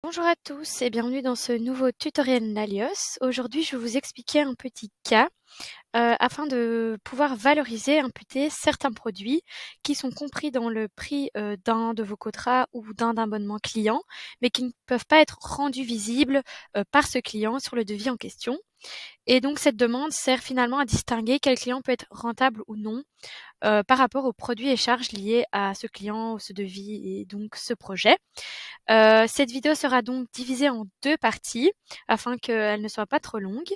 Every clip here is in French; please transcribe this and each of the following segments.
Bonjour à tous et bienvenue dans ce nouveau tutoriel Nalios. Aujourd'hui, je vais vous expliquer un petit cas afin de pouvoir valoriser, imputer certains produits qui sont compris dans le prix d'un de vos contrats ou d'un abonnement client, mais qui ne peuvent pas être rendus visibles par ce client sur le devis en question. Et donc, cette demande sert finalement à distinguer quel client peut être rentable ou non par rapport aux produits et charges liés à ce client, ce devis et donc ce projet. Cette vidéo sera donc divisée en 2 parties afin qu'elle ne soit pas trop longue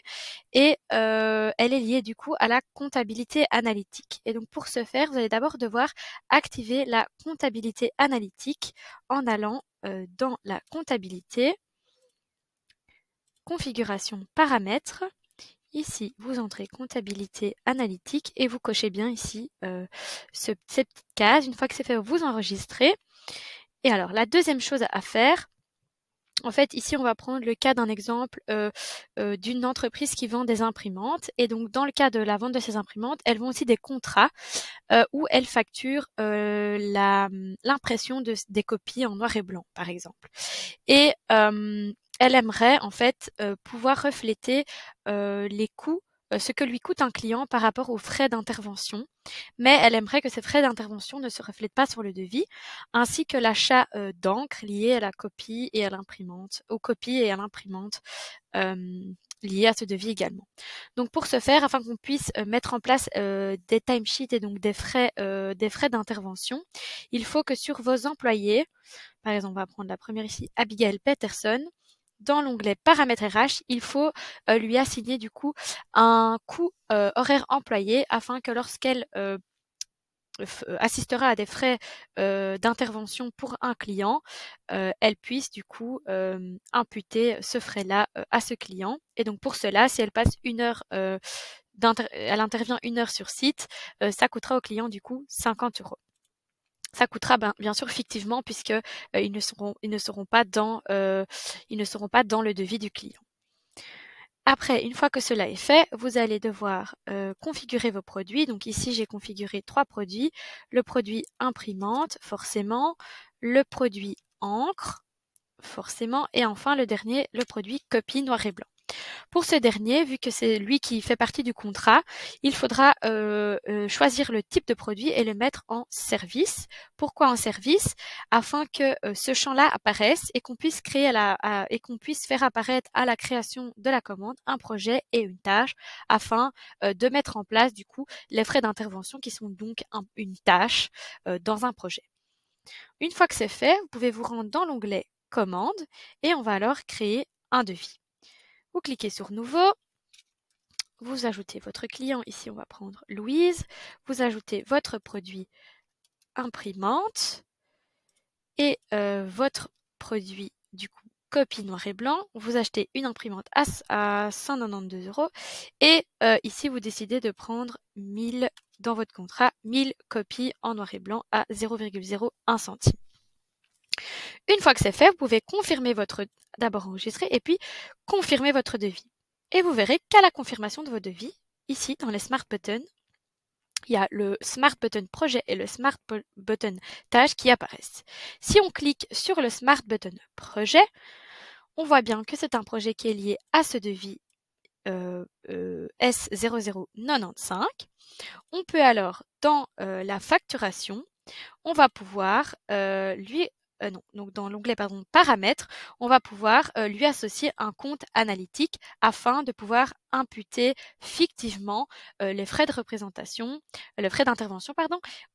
et elle est liée du coup à la comptabilité analytique. Et donc pour ce faire, vous allez d'abord devoir activer la comptabilité analytique en allant dans la comptabilité, configuration paramètres. Ici, vous entrez comptabilité analytique et vous cochez bien ici cette petite case. Une fois que c'est fait, vous enregistrez. Et alors, la deuxième chose à faire, en fait, ici, on va prendre le cas d'un exemple d'une entreprise qui vend des imprimantes. Et donc, dans le cas de la vente de ces imprimantes, elles vont aussi des contrats où elles facturent l'impression des copies en noir et blanc, par exemple. Et elle aimerait en fait pouvoir refléter les coûts, ce que lui coûte un client par rapport aux frais d'intervention, mais elle aimerait que ces frais d'intervention ne se reflètent pas sur le devis, ainsi que l'achat d'encre lié à la copie et à l'imprimante, aux copies et à l'imprimante liées à ce devis également. Donc pour ce faire, afin qu'on puisse mettre en place des timesheets et donc des frais d'intervention, il faut que sur vos employés, par exemple, on va prendre la première ici, Abigail Peterson. Dans l'onglet paramètres RH, il faut lui assigner du coup un coût horaire employé afin que lorsqu'elle assistera à des frais d'intervention pour un client, elle puisse du coup imputer ce frais-là à ce client. Et donc pour cela, si elle passe une heure, elle intervient 1 heure sur site, ça coûtera au client du coup 50 €. Ça coûtera bien sûr fictivement puisque ils ne seront pas dans le devis du client. Après, une fois que cela est fait, vous allez devoir configurer vos produits. Donc ici, j'ai configuré 3 produits. Le produit imprimante, forcément, le produit encre, forcément, et enfin le dernier, le produit copie noir et blanc. Pour ce dernier, vu que c'est lui qui fait partie du contrat, il faudra choisir le type de produit et le mettre en service. Pourquoi en service? Afin que ce champ-là apparaisse et qu'on puisse et qu'on puisse faire apparaître à la création de la commande un projet et une tâche afin de mettre en place du coup les frais d'intervention qui sont donc une tâche dans un projet. Une fois que c'est fait, vous pouvez vous rendre dans l'onglet commande et on va alors créer un devis. Vous cliquez sur nouveau, vous ajoutez votre client, ici on va prendre Louise, vous ajoutez votre produit imprimante et votre produit du coup copie noir et blanc, vous achetez une imprimante à 192 € et ici vous décidez de prendre 1000 dans votre contrat, 1000 copies en noir et blanc à 0,01 centime. Une fois que c'est fait, vous pouvez confirmer d'abord enregistrer et puis confirmer votre devis. Et vous verrez qu'à la confirmation de vos devis, ici dans les Smart Buttons, il y a le Smart Button Projet et le Smart Button Tâche qui apparaissent. Si on clique sur le Smart Button Projet, on voit bien que c'est un projet qui est lié à ce devis S0095. On peut alors, dans la facturation, on va pouvoir donc dans l'onglet paramètres, on va pouvoir lui associer un compte analytique afin de pouvoir imputer fictivement les frais de représentation, le frais d'intervention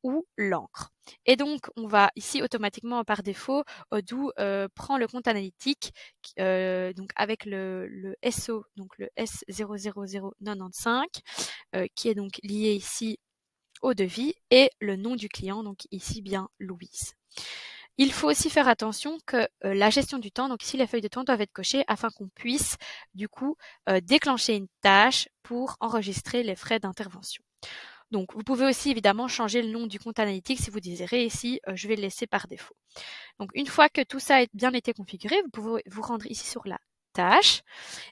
ou l'encre. Et donc on va ici automatiquement par défaut Odoo prend le compte analytique donc avec le SO, donc le S00095 qui est donc lié ici au devis et le nom du client, donc ici bien Louise. Il faut aussi faire attention que la gestion du temps, donc ici les feuilles de temps doivent être cochées afin qu'on puisse du coup déclencher une tâche pour enregistrer les frais d'intervention. Donc vous pouvez aussi évidemment changer le nom du compte analytique si vous désirez. Ici, je vais le laisser par défaut. Donc une fois que tout ça a bien été configuré, vous pouvez vous rendre ici sur la tâche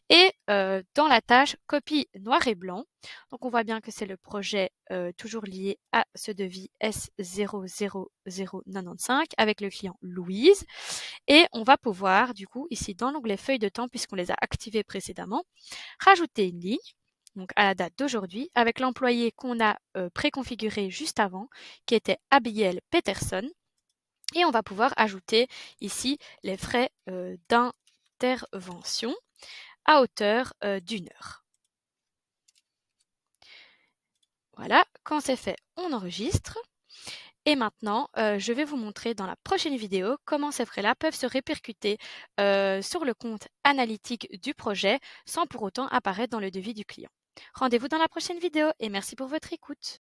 et dans la tâche copie noir et blanc, donc on voit bien que c'est le projet toujours lié à ce devis S00095 avec le client Louise. Et on va pouvoir, du coup, ici dans l'onglet feuille de temps, puisqu'on les a activés précédemment, rajouter une ligne, donc à la date d'aujourd'hui, avec l'employé qu'on a préconfiguré juste avant, qui était Abigail Peterson. Et on va pouvoir ajouter ici les frais d'intervention à hauteur d'1 heure. Voilà, quand c'est fait, on enregistre. Et maintenant, je vais vous montrer dans la prochaine vidéo comment ces frais-là peuvent se répercuter sur le compte analytique du projet sans pour autant apparaître dans le devis du client. Rendez-vous dans la prochaine vidéo et merci pour votre écoute.